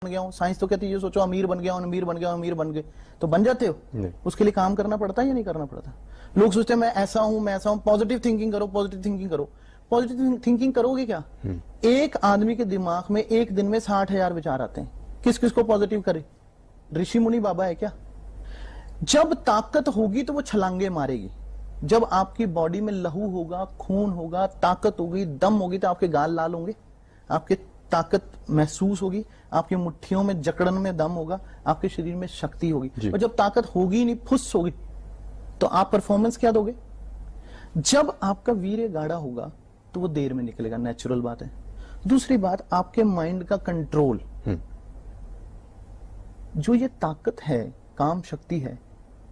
बन गया हूँ, साइंस तो कहती है ये सोचो अमीर बन गया हूँ, अमीर बन गया हूँ, अमीर बन गए, तो बन जाते हो? नहीं। उसके लिए काम करना पड़ता है या नहीं करना पड़ता? लोग सोचते हैं मैं ऐसा हूं, मैं ऐसा हूं, पॉजिटिव थिंकिंग करो, पॉजिटिव थिंकिंग करो। पॉजिटिव थिंकिंग करोगे क्या? एक आदमी के दिमाग में एक दिन में 60,000 विचार आते हैं, किस किस को पॉजिटिव करे? ऋषि मुनि बाबा है क्या? जब ताकत होगी तो वो छलांगे मारेगी। जब आपकी बॉडी में लहू होगा, खून होगा, ताकत होगी, दम होगी, तो आपके गाल लाल होंगे, आपके ताकत महसूस होगी, आपकी मुट्ठियों में जकड़न में दम होगा, आपके शरीर में शक्ति होगी। और जब ताकत होगी नहीं, फुस होगी, तो आप परफॉर्मेंस क्या दोगे? जब आपका वीर्य गाढ़ा होगा तो वो देर में निकलेगा, नेचुरल बात है। दूसरी बात, आपके माइंड का कंट्रोल, जो ये ताकत है, काम शक्ति है,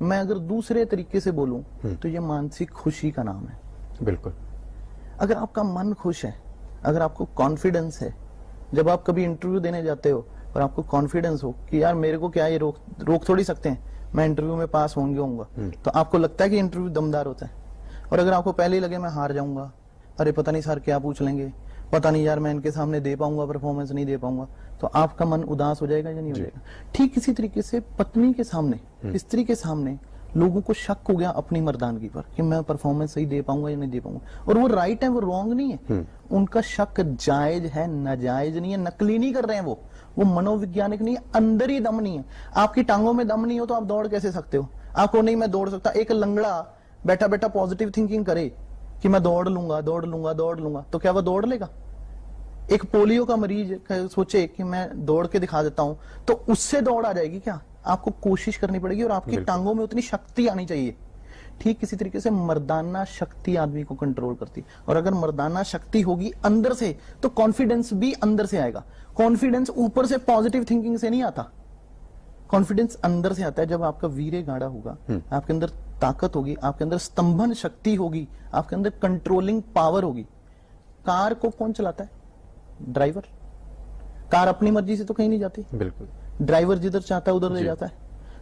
मैं अगर दूसरे तरीके से बोलूं तो ये मानसिक खुशी का नाम है। बिल्कुल। अगर आपका मन खुश है, अगर आपको कॉन्फिडेंस है, जब आप कभी इंटरव्यू देने जाते हो और आपको कॉन्फिडेंस हो कि यार मेरे को क्या ये रोक थोड़ी सकते हैं, मैं इंटरव्यू में पास होऊंगा, तो आपको लगता है कि इंटरव्यू दमदार होता है। और अगर आपको पहले ही लगे मैं हार जाऊंगा, अरे पता नहीं सर क्या पूछ लेंगे, पता नहीं यार मैं इनके सामने दे पाऊंगा, परफॉर्मेंस नहीं दे पाऊंगा, तो आपका मन उदास हो जाएगा या नहीं हो जाएगा? ठीक इसी तरीके से पत्नी के सामने, स्त्री के सामने लोगों को शक हो गया अपनी मर्दानगी पर कि मैं परफॉर्मेंस सही दे पाऊंगा या नहीं दे पाऊंगा, और वो राइट है, वो रॉन्ग नहीं है। उनका शक जायज है, नाजायज नहीं है, नकली नहीं कर रहे हैं वो मनोवैज्ञानिक नहीं है, अंदर ही दम नहीं है। आपकी टांगों में दम नहीं हो तो आप दौड़ कैसे सकते हो? आपको नहीं मैं दौड़ सकता। एक लंगड़ा बैठा बैठा पॉजिटिव थिंकिंग करे कि मैं दौड़ लूंगा, दौड़ लूंगा, दौड़ लूंगा, तो क्या वो दौड़ लेगा? एक पोलियो का मरीज सोचे कि मैं दौड़ के दिखा देता हूं, तो उससे दौड़ आ जाएगी क्या? आपको कोशिश करनी पड़ेगी और आपकी टांगों में उतनी शक्ति आनी चाहिए। ठीक इसी तरीके से मर्दाना शक्ति आदमी को कंट्रोल करती, और अगर मर्दाना शक्ति होगी अंदर से तो कॉन्फिडेंस भी अंदर से आएगा। कॉन्फिडेंस ऊपर से पॉजिटिव थिंकिंग से नहीं आता, कॉन्फिडेंस अंदर से आता है। जब आपका वीर्य गाढ़ा होगा, आपके अंदर ताकत होगी, आपके अंदर स्तंभन शक्ति होगी, आपके अंदर कंट्रोलिंग पावर होगी। कार को कौन चलाता है? ड्राइवर। कार अपनी मर्जी से तो कहीं नहीं जाती, बिल्कुल। ड्राइवर जिधर चाहता है उधर ले जाता है।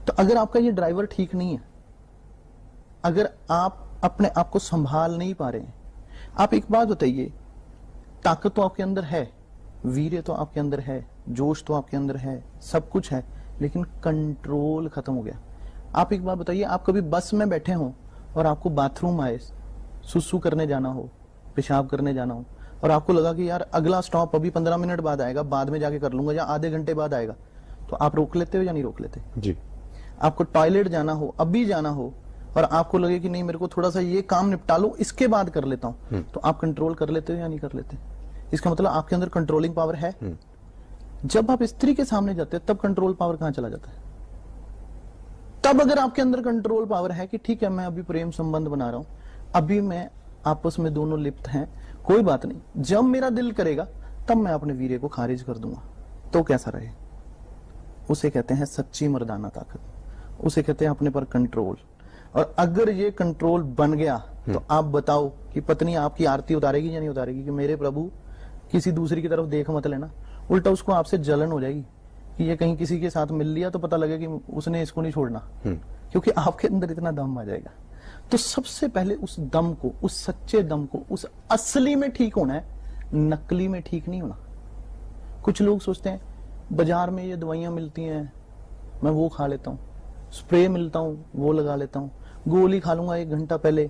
तो अगर आपका ये ड्राइवर ठीक नहीं है, अगर आप अपने आप को संभाल नहीं पा रहे हैं, आप एक बात बताइए, ताकत तो आपके अंदर है, वीर्य तो आपके अंदर है, जोश तो आपके अंदर है, सब कुछ है, लेकिन कंट्रोल खत्म हो गया। आप एक बात बताइए, आप कभी बस में बैठे हो और आपको बाथरूम आए, सुसु करने जाना हो, पेशाब करने जाना हो, और आपको लगा कि यार अगला स्टॉप अभी 15 मिनट बाद आएगा, बाद में जाके कर लूंगा, या आधे घंटे बाद आएगा, तो आप रोक लेते हो या नहीं रोक लेते? जी। आपको टॉयलेट जाना हो, अभी जाना हो, और आपको लगे कि नहीं मेरे को थोड़ा सा ये काम निपटा लो, इसके बाद कर लेता हूं, तो आप कंट्रोल कर लेते हो या नहीं कर लेते? इसका मतलब आपके अंदर कंट्रोलिंग पावर है। जब आप स्त्री के सामने जाते हैं तब कंट्रोल पावर कहां चला जाता है? तब अगर आपके अंदर कंट्रोल पावर है कि ठीक है मैं अभी प्रेम संबंध बना रहा हूं, अभी मैं आपस में दोनों लिप्त हैं, कोई बात नहीं, जब मेरा दिल करेगा तब मैं अपने वीर्य को खारिज कर दूंगा, तो कैसा रहे? उसे कहते हैं सच्ची मर्दाना ताकत, उसे कहते हैं अपने पर कंट्रोल। और अगर ये कंट्रोल बन गया तो आप बताओ कि पत्नी आपकी आरती उतारेगी या नहीं उतारेगी कि मेरे प्रभु किसी दूसरी की तरफ देख मत लेना। उल्टा उसको आपसे जलन हो जाएगी कि ये कहीं किसी के साथ मिल लिया तो पता लगे कि उसने इसको नहीं छोड़ना, क्योंकि आपके अंदर इतना दम आ जाएगा। तो सबसे पहले उस दम को, उस सच्चे दम को, उस असली में ठीक होना है, नकली में ठीक नहीं होना। कुछ लोग सोचते हैं बाजार में ये दवाइयां मिलती हैं, मैं वो खा लेता हूं, स्प्रे मिलता हूं वो लगा लेता हूं, गोली खा लूंगा 1 घंटा पहले,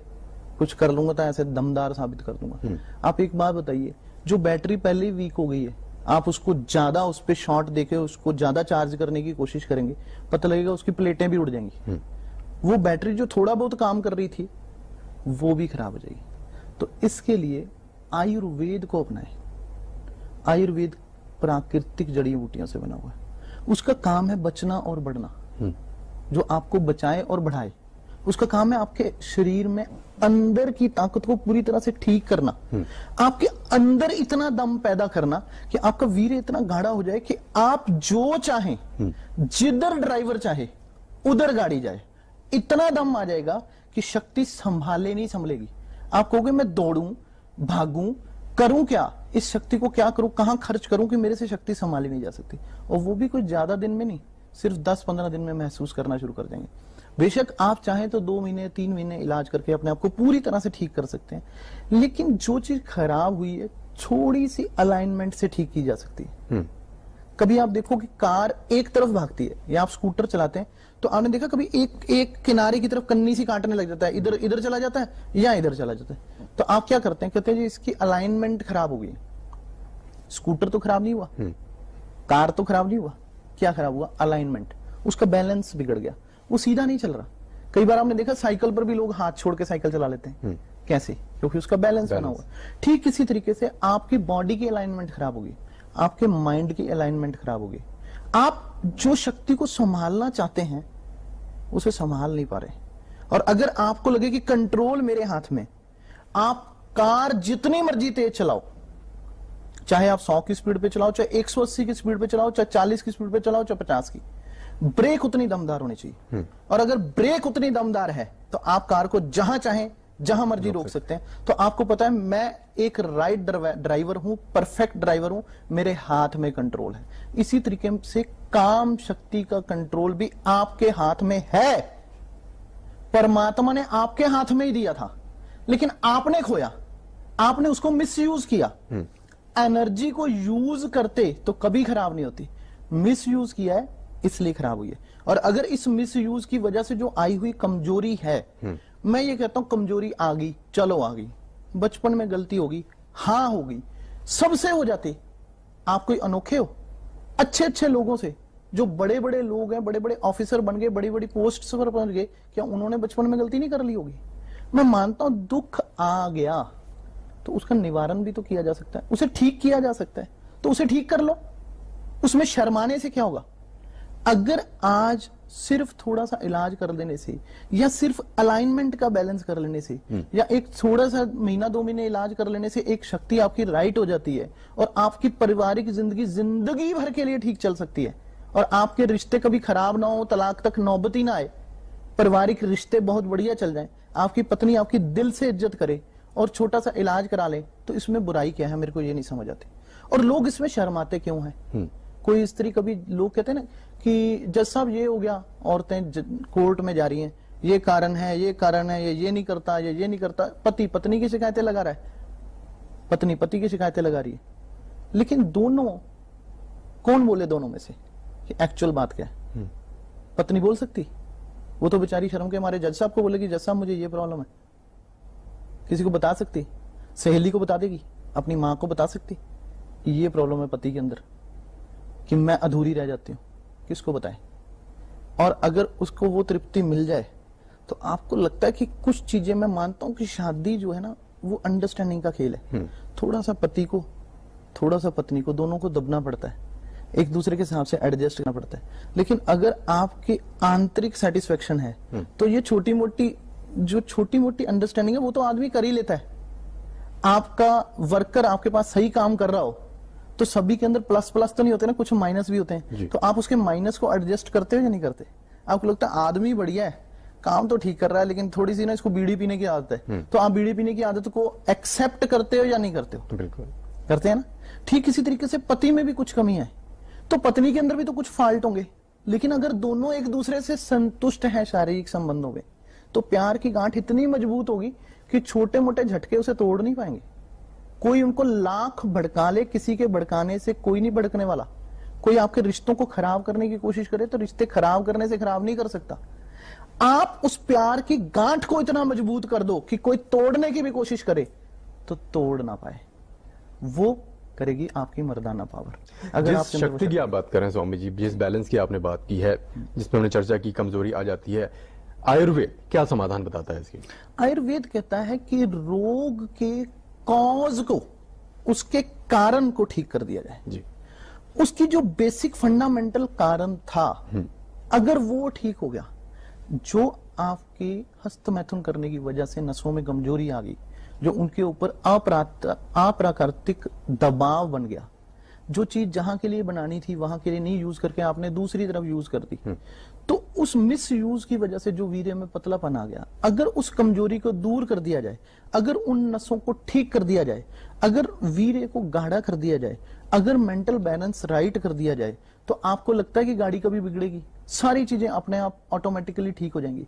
कुछ कर लूंगा तो ऐसे दमदार साबित कर दूंगा। आप एक बात बताइए, जो बैटरी पहले ही वीक हो गई है, आप उसको ज्यादा उस पर शॉर्ट देके उसको ज्यादा चार्ज करने की कोशिश करेंगे, पता लगेगा उसकी प्लेटें भी उड़ जाएंगी। वो बैटरी जो थोड़ा बहुत काम कर रही थी वो भी खराब हो जाएगी। तो इसके लिए आयुर्वेद को अपनाएं। आयुर्वेद प्राकृतिक जड़ी बूटियों से बना हुआ है, उसका काम है बचना और बढ़ना, जो आपको बचाए और बढ़ाए। उसका काम है आपके शरीर में अंदर की ताकत को पूरी तरह से ठीक करना, आपके अंदर इतना दम पैदा करना कि आपका वीर्य इतना गाढ़ा हो जाए कि आप जो चाहें, जिधर ड्राइवर चाहे उधर गाड़ी जाए। इतना दम आ जाएगा कि शक्ति संभाले नहीं संभलेगी। आप कहोगे मैं दौड़ूं, भागूं, करूं क्या, इस शक्ति को क्या करूं, कहां खर्च करूं कि मेरे से शक्ति संभाली नहीं जा सकती। और वो भी कोई ज्यादा दिन में नहीं, सिर्फ 10-15 दिन में महसूस करना शुरू कर देंगे। बेशक आप चाहें तो 2 महीने 3 महीने इलाज करके अपने आप को पूरी तरह से ठीक कर सकते हैं, लेकिन जो चीज खराब हुई है थोड़ी सी अलाइनमेंट से ठीक की जा सकती है। कभी आप देखो कि कार एक तरफ भागती है या आप स्कूटर चलाते हैं तो आपने देखा कभी एक किनारे की तरफ कन्नी सी काटने लग जाता है, इधर इधर चला जाता है या इधर चला जाता है। तो आप क्या करते हैं, कहते हैं जी इसकी अलाइनमेंट खराब हो गई। स्कूटर तो खराब नहीं हुआ, कार तो खराब नहीं हुआ, क्या खराब हुआ? अलाइनमेंट, उसका बैलेंस बिगड़ गया, वो सीधा नहीं चल रहा। कई बार आपने देखा साइकिल पर भी लोग हाथ छोड़ के साइकिल चला लेते हैं, कैसे? क्योंकि उसका बैलेंस बना हुआ। ठीक इसी तरीके से आपकी बॉडी की अलाइनमेंट खराब होगी, आपके माइंड की अलाइनमेंट खराब होगी। आप जो शक्ति को संभालना चाहते हैं उसे संभाल नहीं पा रहे। और अगर आपको लगे कि कंट्रोल मेरे हाथ में, आप कार जितनी मर्जी तेज चलाओ, चाहे आप 100 की स्पीड पे चलाओ, चाहे 180 की स्पीड पे चलाओ, चाहे 40 की स्पीड पे चलाओ, चाहे 50 की, ब्रेक उतनी दमदार होनी चाहिए। और अगर ब्रेक उतनी दमदार है तो आप कार को जहां चाहें जहां मर्जी रोक सकते हैं। तो आपको पता है मैं एक राइट ड्राइवर हूं, परफेक्ट ड्राइवर हूं, मेरे हाथ में कंट्रोल है। इसी तरीके से काम शक्ति का कंट्रोल भी आपके हाथ में है। परमात्मा ने आपके हाथ में ही दिया था, लेकिन आपने खोया, आपने उसको मिसयूज किया। एनर्जी को यूज करते तो कभी खराब नहीं होती, मिसयूज किया है इसलिए खराब हुई है। और अगर इस मिसयूज की वजह से जो आई हुई कमजोरी है, मैं ये कहता हूं कमजोरी आ गई, चलो आ गई, बचपन में गलती होगी, हाँ होगी, सबसे हो जाती। आप कोई अनोखे हो? अच्छे अच्छे लोगों से, जो बड़े बड़े लोग हैं, बड़े बड़े ऑफिसर बन गए, बड़ी बड़ी पोस्ट पर पहुंच गए, क्या उन्होंने बचपन में गलती नहीं कर ली होगी? मैं मानता हूं दुख आ गया तो उसका निवारण भी तो किया जा सकता है, उसे ठीक किया जा सकता है, तो उसे ठीक कर लो। उसमें शर्माने से क्या होगा? अगर आज सिर्फ थोड़ा सा इलाज कर लेने से, या सिर्फ अलाइनमेंट का बैलेंस कर लेने से, या एक थोड़ा सा महीना 2 महीने इलाज कर लेने से एक शक्ति आपकी राइट हो जाती है और आपकी पारिवारिक जिंदगी भर के लिए ठीक चल सकती है। और आपके रिश्ते कभी खराब ना हो, तलाक तक नौबत ही ना आए, पारिवारिक रिश्ते बहुत बढ़िया चल जाएं, आपकी पत्नी आपकी दिल से इज्जत करे और छोटा सा इलाज करा ले, तो इसमें बुराई क्या है? मेरे को ये नहीं समझ आती। और लोग इसमें शर्माते क्यों हैं? कोई स्त्री, कभी लोग कहते हैं ना कि जज साहब ये हो गया, औरतें कोर्ट में जा रही हैं, ये कारण है, ये कारण है, ये नहीं करता, ये नहीं करता। पति पत्नी की शिकायतें लगा रहा है, पत्नी पति की शिकायतें लगा रही है, लेकिन दोनों कौन बोले? दोनों में से कि एक्चुअल बात क्या है? पत्नी बोल सकती? वो तो बेचारी शर्म के मारे जज साहब को बोलेगी, जज साहब मुझे ये प्रॉब्लम है। किसी को बता सकती? सहेली को बता देगी, अपनी मां को बता सकती ये प्रॉब्लम है पति के अंदर, कि मैं अधूरी रह जाती हूं, किसको बताएं? और अगर उसको वो तृप्ति मिल जाए तो आपको लगता है कि कुछ चीजें, मैं मानता हूं कि शादी जो है ना वो अंडरस्टैंडिंग का खेल है। थोड़ा सा पति को, थोड़ा सा पत्नी को, दोनों को दबना पड़ता है, एक दूसरे के हिसाब से एडजस्ट करना पड़ता है। लेकिन अगर आपकी आंतरिक सेटिस्फेक्शन है तो ये छोटी मोटी अंडरस्टैंडिंग है वो तो आदमी कर ही लेता है। आपका वर्कर आपके पास सही काम कर रहा हो तो सभी के अंदर प्लस प्लस तो नहीं होते ना, कुछ माइनस भी होते हैं, तो आप उसके माइनस को एडजस्ट करते हो या नहीं करते? आपको लगता है आदमी बढ़िया है, काम तो ठीक कर रहा है, लेकिन थोड़ी सी ना इसको बीड़ी पीने की आदत है, तो आप बीड़ी पीने की आदत को एक्सेप्ट करते हो या नहीं करते हो? बिल्कुल करते हैं ना। ठीक इसी तरीके से पति में भी कुछ कमी है तो पत्नी के अंदर भी तो कुछ फॉल्ट होंगे, लेकिन अगर दोनों एक दूसरे से संतुष्ट हैं शारीरिक संबंधों में, तो प्यार की गांठ इतनी मजबूत होगी कि छोटे मोटे झटके उसे तोड़ नहीं पाएंगे। कोई उनको लाख भड़का ले, किसी के भड़काने से कोई नहीं भड़कने वाला। कोई आपके रिश्तों को खराब करने की कोशिश करे तो रिश्ते खराब करने से खराब नहीं कर सकता। आप उस प्यार की गांठ को इतना मजबूत कर दो कि कोई तोड़ने की भी कोशिश करे तो तोड़ ना पाए, वो करेगी आपकी मर्दाना पावर। अगर जिस शक्ति की आप बात कर रहे हैं स्वामी जी, जिस बैलेंस की आपने बात की है, जिसमें हमने चर्चा की, कमजोरी आ जाती है, आयुर्वेद क्या समाधान बताता है इसकी? आयुर्वेद कहता है कि रोग के कॉज को, उसके कारण को ठीक कर दिया जाए जी। उसकी जो बेसिक फंडामेंटल कारण था, अगर वो ठीक हो गया, जो आपके हस्तमैथुन करने की वजह से नसों में कमजोरी आ गई, जो उनके ऊपर अप्राकृतिक दबाव बन गया, जो चीज जहां के लिए बनानी थी वहां के लिए नहीं यूज करके आपने दूसरी तरफ यूज कर दी, तो उस मिस यूज की वजह से जो वीर्य में पतलापन आ गया, अगर उस कमजोरी को दूर कर दिया जाए, अगर उन नसों को ठीक कर दिया जाए, अगर वीर्य को गाढ़ा कर दिया जाए, अगर मेंटल बैलेंस राइट कर दिया जाए, तो आपको लगता है कि गाड़ी कभी बिगड़ेगी? सारी चीजें अपने आप ऑटोमेटिकली ठीक हो जाएंगी।